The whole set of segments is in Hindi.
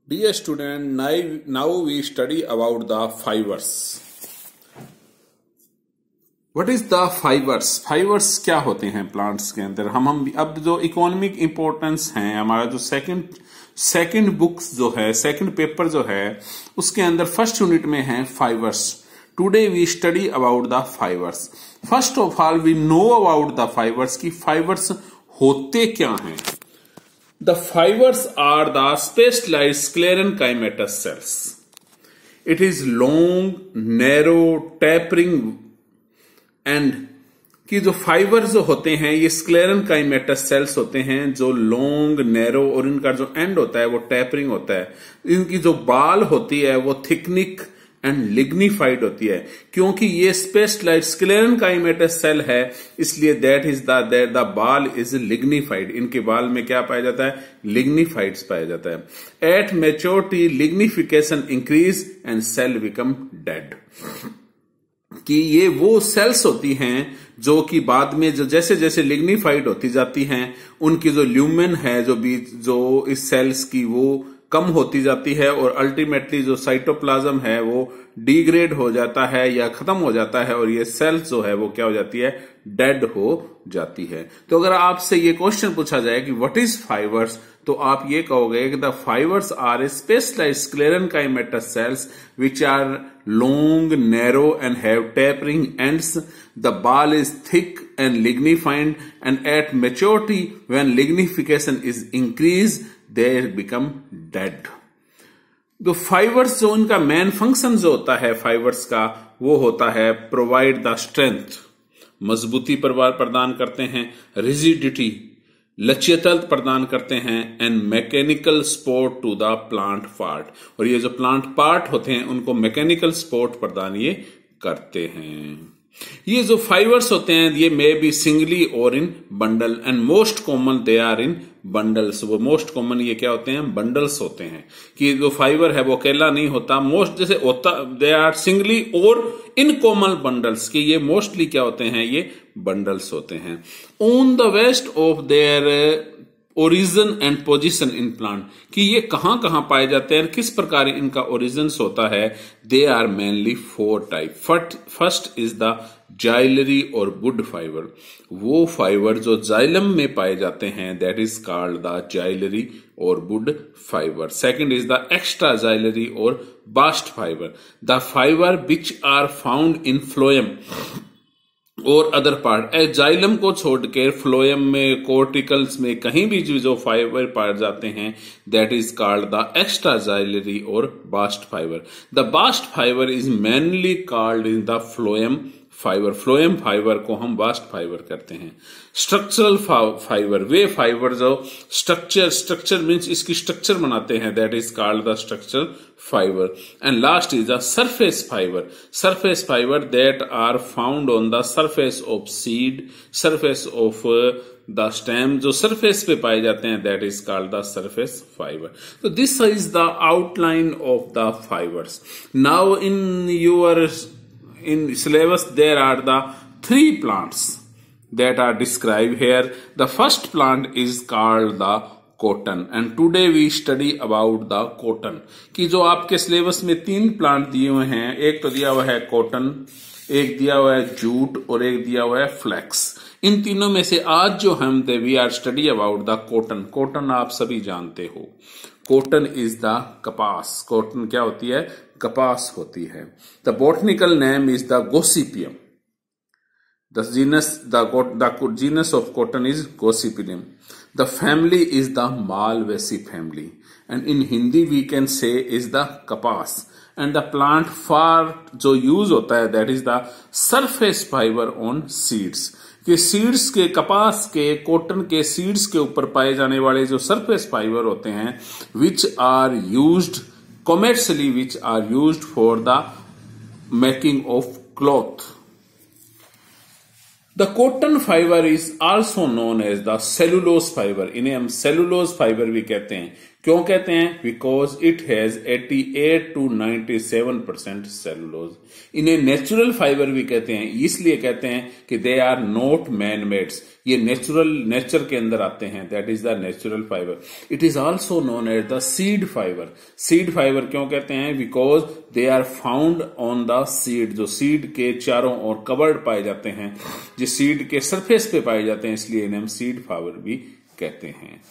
Dear student, now we study about the fibers. What is the fibers? Fibers क्या होते हैं प्लांट्स के अंदर? हम अब जो इकोनॉमिक इंपॉर्टेंस है, हमारा जो सेकंड बुक्स जो है, सेकंड पेपर जो है, उसके अंदर फर्स्ट यूनिट में है fibres. Today we study about the fibres. First of all we know about the fibres कि फाइबर्स होते क्या हैं. The fibers are the specialized sclerenchymatous cells. It is long, narrow, tapering and कि जो फाइबर जो होते हैं ये स्क्लेरेनकाइमेटस सेल्स होते हैं जो लॉन्ग, नैरो और इनका जो एंड होता है वो टैपरिंग होता है. इनकी जो बाल होती है वो थिकनिक एंड लिग्निफाइड होती है. क्योंकि ये स्पेशलाइज्ड स्क्लेरेनकाइमेटस सेल है इसलिए that is the wall is lignified. इनके बाल में क्या पाया जाता है? लिग्निफाइड्स पाया जाता है. At maturity lignification increase and cell become dead. कि ये वो सेल्स होती हैं जो कि बाद में जो जैसे जैसे लिग्निफाइड होती जाती हैं उनकी जो ल्यूमेन है जो इस सेल्स की वो कम होती जाती है और अल्टीमेटली जो साइटोप्लाज्म है वो डिग्रेड हो जाता है या खत्म हो जाता है और ये सेल्स जो है वो क्या हो जाती है? डेड हो जाती है. तो अगर आपसे ये क्वेश्चन पूछा जाए कि व्हाट इज फाइबर्स, तो आप ये कहोगे कि the fibres are a specialised sclerenchymatous cells which are long, narrow and have tapering ends. The wall is thick and lignified and at maturity when lignification is increase they become dead. तो फाइबर्स जो उनका मेन फंक्शन जो होता है फाइबर्स का वो होता है प्रोवाइड द स्ट्रेंथ, मजबूती प्रदान करते हैं, रिजिडिटी, लचीयता प्रदान करते हैं and mechanical support to the plant part. और ये जो प्लांट पार्ट होते हैं उनको मैकेनिकल सपोर्ट प्रदान ये करते हैं. ये जो फाइबर्स होते हैं ये मे बी सिंगली और in bundle and most common they are in bundles. वो मोस्ट कॉमन ये क्या होते हैं? बंडल्स होते हैं. कि जो फाइबर है वो अकेला नहीं होता, मोस्ट जैसे होता दे आर सिंगली और इन कॉमन बंडल्स. कि ये मोस्टली क्या होते हैं? ये बंडल्स होते हैं. On the west of their origin and position in plant. कि ये कहां कहां पाए जाते हैं, किस प्रकार इनका ओरिजिन होता है. They are mainly 4 type. First is the xylary और वुड फाइबर. वो फाइबर जो जाइलम में पाए जाते हैं that is called the xylary और wood fibre. Second is the extra xylary और bast fibre. The fibre which are found in phloem और अदर पार्ट. जाइलम को छोड़कर फ्लोएम में, कोर्टिकल्स में, कहीं भी जो फाइबर पाए जाते हैं that is called the extra xylary और bast fibre. The bast fibre is mainly called in the phloem fibre. Phloem fibre को हम बास्ट फाइबर कहते हैं. स्ट्रक्चरल फाइबर, वे फाइबर जो स्ट्रक्चर मीन्स इसकी स्ट्रक्चर बनाते हैं that is called the structural fibre. And last is the surface fibre. Surface fibre that are found on the surface of seed, surface of the stem, जो सरफेस पे पाए जाते हैं that is called the surface fibre. तो this is the outline of the fibres. Now in syllabus there are the 3 plants that are described here. The first plant is called the cotton and today we study about the cotton. कि जो आपके सिलेबस में 3 प्लांट दिए हुए हैं, एक तो दिया हुआ है कॉटन, एक दिया हुआ है जूट और एक दिया हुआ है फ्लैक्स. इन तीनों में से आज जो हम we are study about the cotton. Cotton आप सभी जानते हो. कॉटन इज द कपास. कॉटन क्या होती है? कपास होती है. The botanical name is the Gossypium. The genus of cotton is Gossypium. The family is the Malvaceae family and in Hindi we can say is the कपास. एंड द प्लांट फॉर जो यूज होता है that is the surface fibre on seeds. कि सीड्स के, कपास के, कॉटन के सीड्स के ऊपर पाए जाने वाले जो सरफेस फाइबर होते हैं which are used commercially, which are used for the making of cloth. The cotton fiber is also known as the cellulose fiber. इन्हें हम cellulose fiber भी कहते हैं क्यों कहते हैं? Because it has 88 to 97% cellulose. इन्हें नेचुरल फाइबर भी कहते हैं, इसलिए कहते हैं कि they are not man mades, ये नेचर के अंदर आते हैं, that is the natural fibre. It is also known as the seed fibre. Seed fibre क्यों कहते हैं? Because they are found on the seed, जो सीड के चारों ओर कवर्ड पाए जाते हैं, जो सीड के सरफेस पे पाए जाते हैं, इसलिए इन्हें हम सीड फाइबर भी कहते हैं।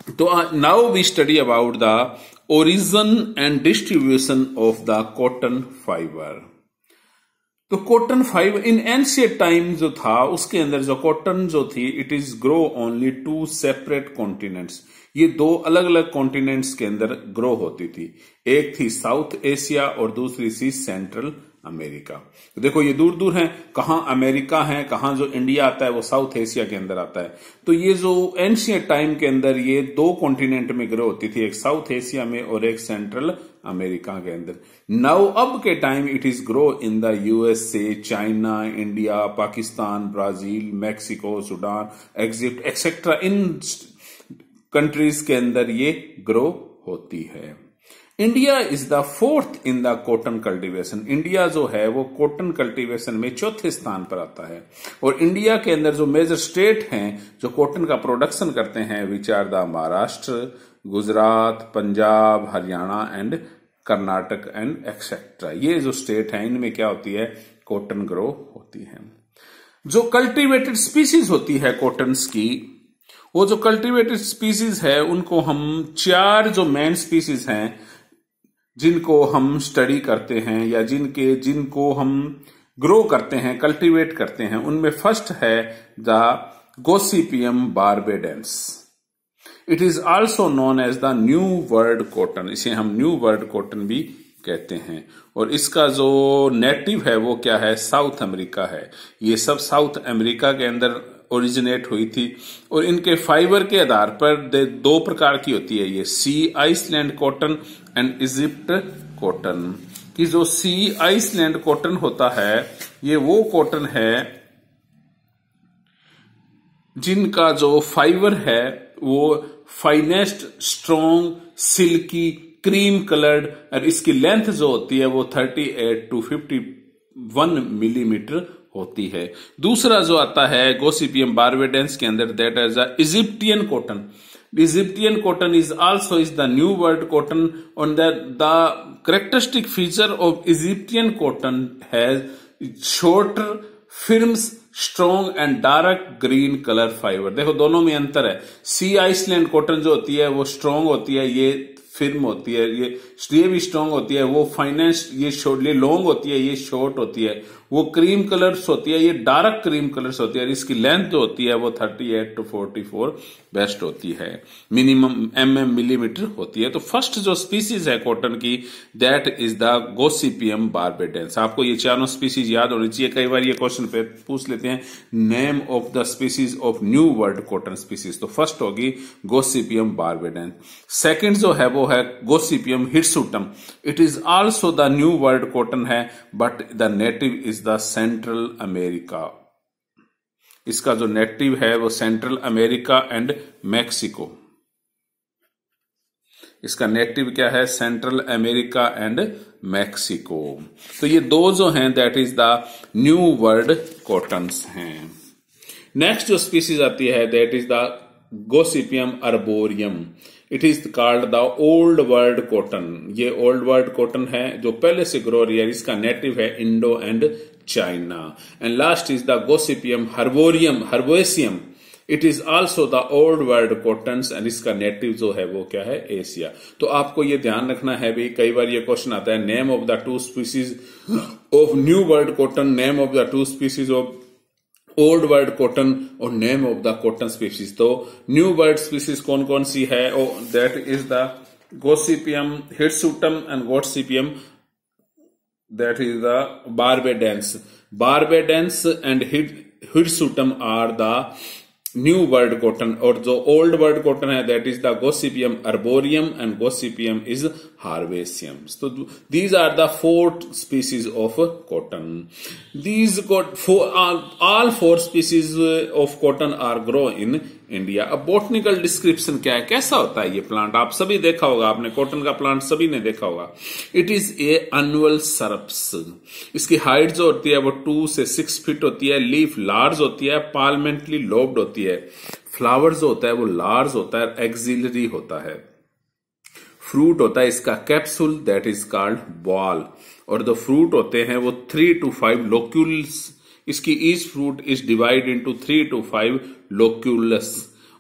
तो now we study about the origin and distribution of the cotton fibre. तो cotton fibre in ancient time जो था, उसके अंदर जो कॉटन जो थी, it is grow only 2 separate continents. ये 2 अलग अलग कॉन्टिनेंट्स के अंदर ग्रो होती थी। एक थी साउथ एशिया और दूसरी थी सेंट्रल अमेरिका। तो देखो ये दूर दूर हैं, कहां अमेरिका है, कहां जो इंडिया आता है वो साउथ एशिया के अंदर आता है। तो ये जो एंशिएंट टाइम के अंदर ये 2 कॉन्टिनेंट में ग्रो होती थी, एक साउथ एशिया में और एक सेंट्रल अमेरिका के अंदर। नाउ अब के time it is grow in the USA, China, India, Pakistan, Brazil, Mexico, Sudan, Egypt etcetera, in countries के अंदर ये ग्रो होती है। India is the 4th in the cotton cultivation. India जो है वो कॉटन कल्टीवेशन में 4थे स्थान पर आता है। और इंडिया के अंदर जो मेजर स्टेट हैं जो कॉटन का प्रोडक्शन करते हैं, which are the Maharashtra, Gujarat, Punjab, Haryana and Karnataka and etcetera. ये जो स्टेट है इनमें क्या होती है? कॉटन ग्रो होती है। जो कल्टीवेटेड स्पीसीज होती है कॉटन्स की, वो जो कल्टीवेटेड स्पीसीज है उनको हम 4 जो मेन स्पीसीज हैं जिनको हम स्टडी करते हैं या जिनको हम ग्रो करते हैं, कल्टीवेट करते हैं, उनमें फर्स्ट है the Gossypium barbadense. It is also known as the new world cotton. इसे हम न्यू वर्ल्ड कॉटन भी कहते हैं। और इसका जो नेटिव है वो क्या है? साउथ अमेरिका है। ये सब साउथ अमेरिका के अंदर ओरिजिनेट हुई थी। और इनके फाइबर के आधार पर 2 प्रकार की होती है, ये sea island cotton and Egypt cotton. कि जो सी आइसलैंड कॉटन होता है ये वो कॉटन है जिनका जो फाइबर है वो finest, strong, silky, cream coloured, और इसकी लेंथ जो होती है वो 38 to 51 मिलीमीटर होती है। दूसरा जो आता है गोसिपियम बार्बेडेंस के अंदर, that is the Egyptian cotton. Egyptian cotton is also the new world cotton, and the characteristic feature of Egyptian cotton has shorter, firm, strong and dark green color fiber। देखो दोनों में अंतर है। सी आइसलैंड कॉटन जो होती है वो स्ट्रॉन्ग होती है, ये फिर्म होती है, ये भी स्ट्रॉन्ग होती है, वो फाइनेंस ये लॉन्ग होती है, ये शॉर्ट होती है, वो क्रीम कलर्स होती है, ये डार्क क्रीम कलर्स होती है। इसकी लेंथ जो होती है वो 38 to 44 बेस्ट होती है, मिनिमम मिलीमीटर होती है। तो फर्स्ट जो स्पीसीज है कॉटन की, दैट इज द गोसिपियम बार्बेडेंस। आपको ये 4 स्पीसीज याद होनी चाहिए। कई बार ये क्वेश्चन पे पूछ लेते हैं name of the species of new world cotton species. तो फर्स्ट होगी गोसिपियम बार्बेडेंस। सेकंड जो है वो है Gossypium hirsutum. It is also the new world cotton है, but the native is the Central America. इसका जो नेटिव है वो सेंट्रल अमेरिका एंड मैक्सिको। इसका नेटिव क्या है? Central America and Mexico. तो ये 2 जो हैं that is the new world cottons हैं। नेक्स्ट जो स्पीसीज आती है that is the Gossypium arboreum. It is called the old world cotton. ये ओल्ड वर्ल्ड कॉटन है जो पहले से ग्रो रही है। इसका नेटिव है Indo and China. And last is the Gossypium herbaceum. It is also the old world cottons and इसका नेटिव जो है वो क्या है? एशिया। तो आपको ये ध्यान रखना है भी, कई बार ये क्वेश्चन आता है name of the 2 species of new world cotton, name of the 2 species of old world cotton और name of the cotton species. तो न्यू वर्ल्ड स्पीसीज कौन कौन सी है? That is the Gossypium hirsutum and Gossypium that is the barbadense. Barbadense and hirsutum are the new world cotton. और जो ओल्ड वर्ल्ड कॉटन है that is the Gossypium arboreum and Gossypium is हार्वेसियम। तो these are the 4 species of cotton. All 4 species of cotton are grown in India. अब बॉटनिकल डिस्क्रिप्शन क्या है, कैसा होता है ये प्लांट, आप सभी देखा होगा, आपने कॉटन का प्लांट सभी ने देखा होगा। It is a annual shrubs. इसकी हाइट जो होती है वो 2 से 6 फीट होती है। लीफ लार्ज होती है, पार्लियामेंटली लोब्ड होती है। फ्लावर जो होता है वो लार्ज होता है, एक्सिलरी होता है। फ्रूट होता है इसका capsule, that is called ball. और जो फ्रूट होते हैं वो 3 to 5 लोक्यूल्स। इसकी each fruit is divide into 3 to 5 लोक्यूलस,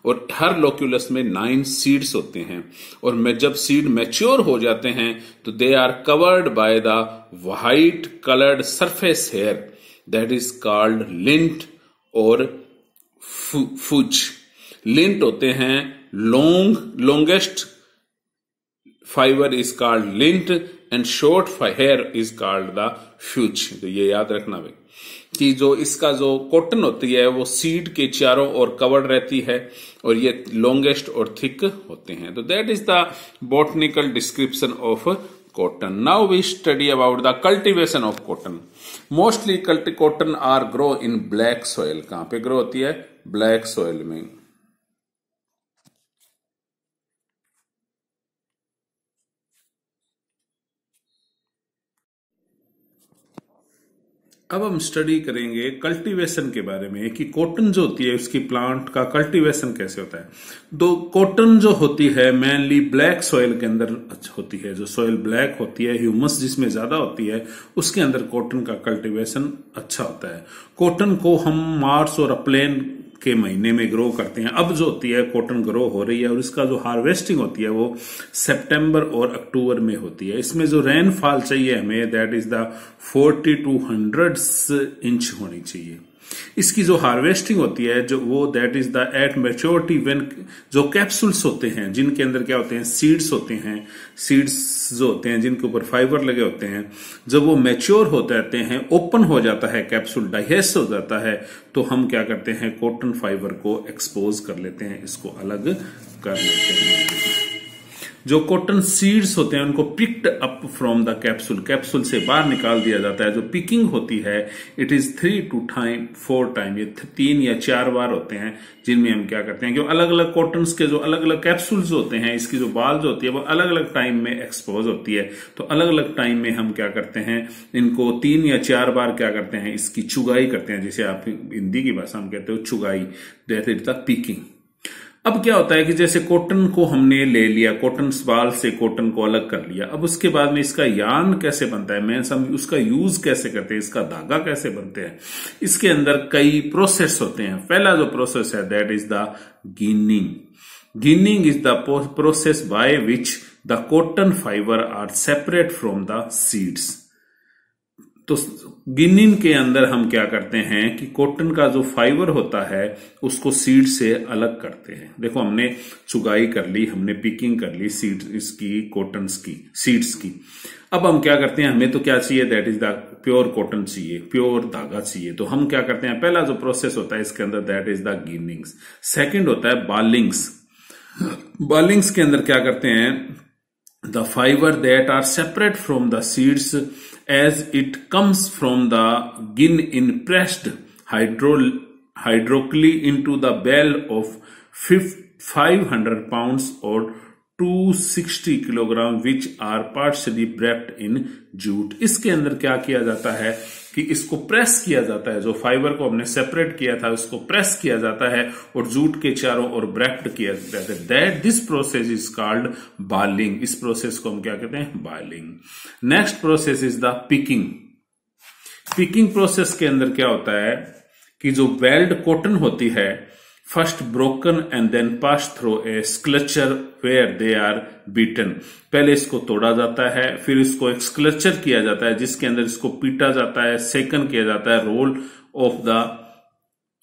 और हर लोक्यूलस में 9 सीड्स होते हैं। और जब सीड मैच्योर हो जाते हैं तो they are covered by the white coloured surface hair, that is called lint और फुज। लिंट होते हैं longest fibre is called lint and short hair is called the fuzz. तो ये याद रखना भाई कि जो इसका जो कॉटन होती है वो सीड के चारों ओर कवर्ड रहती है और ये लॉन्गेस्ट और थिक होते हैं। तो that is the botanical description of cotton. Now we study about the cultivation of cotton. Mostly cotton are grow in black soil. कहां पे ग्रो होती है? ब्लैक सॉइल में। अब हम स्टडी करेंगे कल्टीवेशन के बारे में कि कॉटन जो होती है उसकी प्लांट का कल्टीवेशन कैसे होता है। तो कॉटन जो होती है मेनली ब्लैक सॉइल के अंदर होती है। जो सॉइल ब्लैक होती है, ह्यूमस जिसमें ज्यादा होती है, उसके अंदर कॉटन का कल्टीवेशन अच्छा होता है। कॉटन को हम मार्च और अप्रैल के महीने में ग्रो करते हैं। अब जो होती है कॉटन ग्रो हो रही है और इसका जो हार्वेस्टिंग होती है वो सितंबर और अक्टूबर में होती है। इसमें जो रेनफॉल चाहिए हमें, that is the 40 to 100 inch होनी चाहिए। इसकी जो हार्वेस्टिंग होती है जो वो that is the eight maturity when जो कैप्सूल्स होते हैं जिनके अंदर क्या होते हैं, सीड्स होते हैं। सीड्स जो होते हैं जिनके ऊपर फाइबर लगे होते हैं, जब वो मैच्योर होते रहते हैं, ओपन हो जाता है कैप्सूल, डाइजेस्ट हो जाता है, तो हम क्या करते हैं, कॉटन फाइबर को एक्सपोज कर लेते हैं, इसको अलग कर लेते हैं। जो कॉटन सीड्स होते हैं उनको picked up from the capsule, capsule से बाहर निकाल दिया जाता है। जो पिकिंग होती है इट इज 3 to 4 टाइम, ये 3 या 4 बार होते हैं, जिनमें हम क्या करते हैं कि अलग अलग कॉटन्स के जो अलग अलग कैप्सूल्स होते हैं, इसकी जो बाल जो होती है वो अलग अलग टाइम में एक्सपोज होती है। तो अलग अलग टाइम में हम क्या करते हैं, इनको 3 या 4 बार क्या करते हैं, इसकी चुगाई करते हैं, जिसे आप हिंदी की भाषा में कहते हो चुगाई, दैट इज द पिकिंग। अब क्या होता है कि जैसे कॉटन को हमने ले लिया, कॉटन बाल से कॉटन को अलग कर लिया, अब उसके बाद में इसका यार्न कैसे बनता है, मैं हम उसका यूज कैसे करते हैं, इसका धागा कैसे बनते हैं, इसके अंदर कई प्रोसेस होते हैं। पहला जो प्रोसेस है that is the ginning. Ginning is the process by which the cotton fibre are separate from the seeds. तो गिनिंग के अंदर हम क्या करते हैं कि कॉटन का जो फाइबर होता है उसको सीड से अलग करते हैं। देखो हमने चुगाई कर ली, हमने पिकिंग कर ली सीड इसकी, कॉटन की, सीड्स की। अब हम क्या करते हैं, हमें तो क्या चाहिए, that is the pure cotton चाहिए, प्योर धागा चाहिए। तो हम क्या करते हैं, पहला जो प्रोसेस होता है इसके अंदर that is the ginnings. Second होता है बालिंग्स। बालिंग्स के अंदर क्या करते हैं, the fibre that are separate from the seeds as it comes from the gin in pressed hydraulically into the bell of 500 pounds or 260 kilogram which are partially wrapped in jute। इसके अंदर क्या किया जाता है कि इसको प्रेस किया जाता है, जो फाइबर को हमने सेपरेट किया था उसको प्रेस किया जाता है और जूट के चारों ओर ब्रैप्ड किया जाता है। That this process is called bowling. इस प्रोसेस को हम क्या कहते हैं, bowling. Next process is the picking. Picking process के अंदर क्या होता है कि जो वेल्ड कॉटन होती है, first broken and then pass through a scutcher where they are beaten. पहले इसको तोड़ा जाता है, फिर इसको एक स्क्लचर किया जाता है जिसके अंदर इसको पीटा जाता है, सेकन किया जाता है,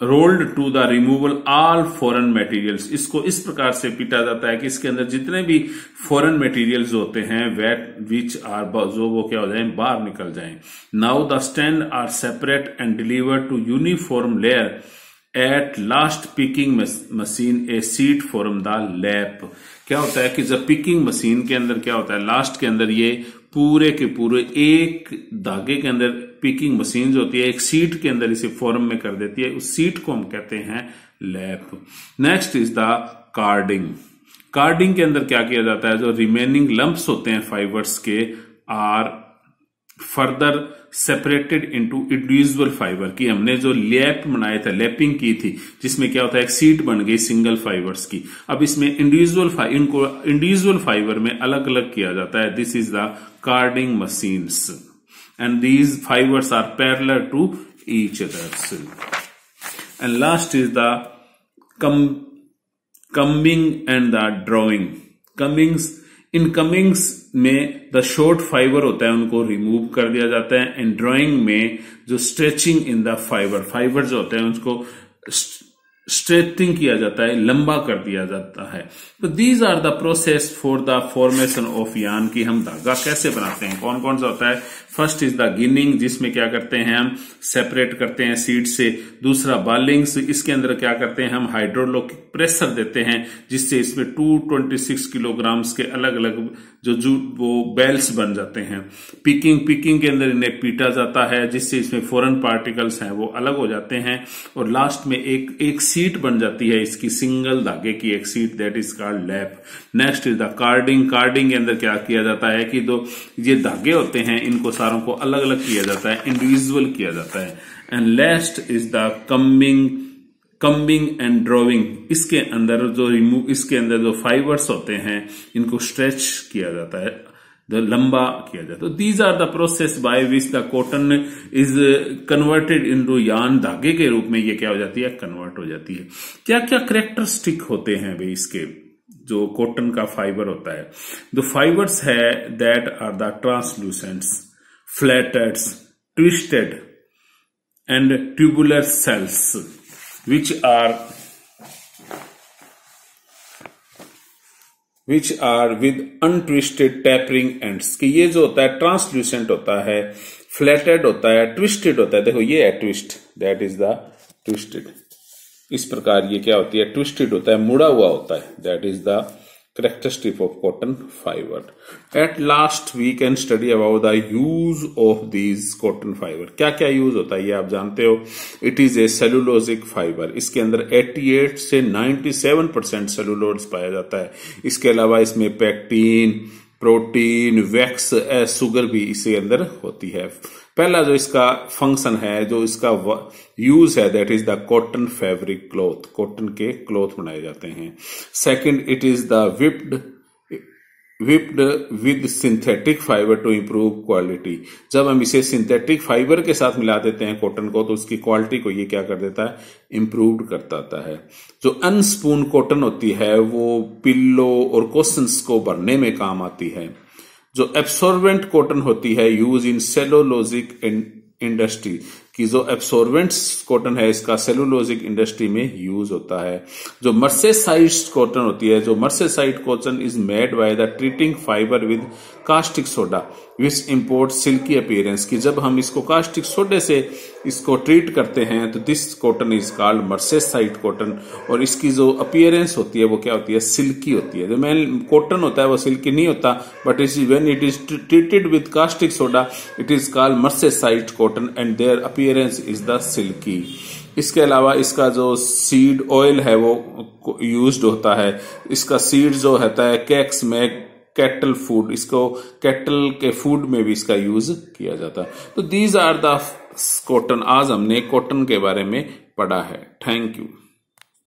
rolled to the removal all foreign materials. इसको इस प्रकार से पीटा जाता है कि इसके अंदर जितने भी फॉरेन मटेरियल्स होते हैं वेट विच आर जो वो क्या हो जाए, बाहर निकल जाएं। Now the stand are separate and delivered to uniform layer at last picking machine a sheet form the lap. क्या होता है कि जब पिकिंग मशीन के अंदर क्या होता है, लास्ट के अंदर ये पूरे के पूरे एक धागे के अंदर पिकिंग मशीन जो होती है एक सीट के अंदर इसे फॉर्म में कर देती है, उस सीट को हम कहते हैं lap. Next is the carding. Carding के अंदर क्या किया जाता है, जो रिमेनिंग लंप्स होते हैं फाइबर्स के are further separated into individual fibre, की हमने जो लैप बनाया था, लैपिंग की थी, जिसमें क्या होता है एक सीट बन गई सिंगल फाइबर्स की। अब इसमें इनको इंडिविजुअल फाइबर में अलग अलग किया जाता है। This is the carding machines and these fibres are parallel to each others. And last is the combing and the drawing. In combings में द शॉर्ट फाइबर होता है उनको रिमूव कर दिया जाता है, एंड ड्राइंग में जो स्ट्रेचिंग इन द फाइबर जो होते हैं उसको स्ट्रेचिंग किया जाता है, लंबा कर दिया जाता है। तो these are the process for the formation of yarn, की हम धागा कैसे बनाते हैं, कौन कौन सा होता है। फर्स्ट इज द गिनिंग, जिसमें क्या करते हैं हम सेपरेट करते हैं सीड से। दूसरा बालिंग्स, इसके अंदर क्या करते हैं हम हाइड्रोलिक प्रेशर देते हैं, जिससे इसमें 226 किलोग्राम्स के अलग अलग जो वो बेल्स बन जाते हैं। पिकिंग के अंदर इन्हें पीटा जाता है, जिससे इसमें फॉरेन पार्टिकल्स हैं वो अलग हो जाते हैं, और लास्ट में एक सीट बन जाती है इसकी, सिंगल धागे की एक seat, that is called lap. Next is the carding के अंदर क्या किया जाता है कि दो ये धागे होते हैं इनको सारों को अलग अलग किया जाता है, इंडिविजुअल किया जाता है। And last is the combing and drawing, इसके अंदर जो फाइबर्स होते हैं इनको स्ट्रेच किया जाता है, लंबा किया जाता है। तो these are the process by which the cotton is converted into yarn, धागे के रूप में ये क्या हो जाती है, कन्वर्ट हो जाती है। क्या क्या कैरेक्टरिस्टिक होते हैं भाई इसके, जो कॉटन का फाइबर होता है। द फाइबर्स है that are the translucent, flattened, twisted and tubular cells which are with untwisted tapering ends, कि ये जो होता है ट्रांसल्यूसेंट होता है, फ्लैटेड होता है, ट्विस्टेड होता है। देखो ये है twist, that is the twisted. इस प्रकार ये क्या होती है, ट्विस्टेड होता है, मुड़ा हुआ होता है, that is the characteristic of cotton fiber. At last we can study about the use of these cotton fiber. क्या क्या यूज होता है ये आप जानते हो। It is A cellulosic fibre, इसके अंदर 88 से 97% सेलुलोज पाया जाता है। इसके अलावा इसमें पैक्टीन, प्रोटीन, वैक्स, शुगर भी इसके अंदर होती है। पहला जो इसका फंक्शन है, जो इसका यूज है, that is the cotton fabric cloth, cotton के क्लॉथ बनाए जाते हैं। Second, it is the whipped with synthetic fibre to improve quality. जब हम इसे सिंथेटिक फाइबर के साथ मिला देते हैं कॉटन को, तो उसकी क्वालिटी को ये क्या कर देता है, इंप्रूव करता है। जो अनस्पून कॉटन होती है वो पिल्लो और कुशन्स को भरने में काम आती है। जो एब्सॉर्बेंट कॉटन होती है यूज इन सेलुलोजिक इंडस्ट्री, की जो एब्सॉर्बेंट्स कॉटन है इसका सेलुलोजिक इंडस्ट्री में यूज होता है। जो मर्सेसाइड कॉटन होती है, जो mercerised cotton is made by the treating fibre with caustic soda which import silky appearance, की जब हम इसको कास्टिक सोडे से इसको ट्रीट करते हैं तो this cotton is called mercerised cotton, और इसकी जो अपीयरेंस होती है वो क्या होती है, सिल्की होती है। जो मेन कॉटन होता है वो सिल्की नहीं होता, but when it is treated with caustic soda it is called mercerised cotton and their appearance is the silky. इसके अलावा इसका जो सीड ऑयल है वो यूज्ड होता है। इसका सीड जो होता है कैक्स में कैटल फूड, इसको कैटल के फूड में भी इसका यूज किया जाता है। तो दीज आर द कॉटन। आज हमने कॉटन के बारे में पढ़ा है। Thank you.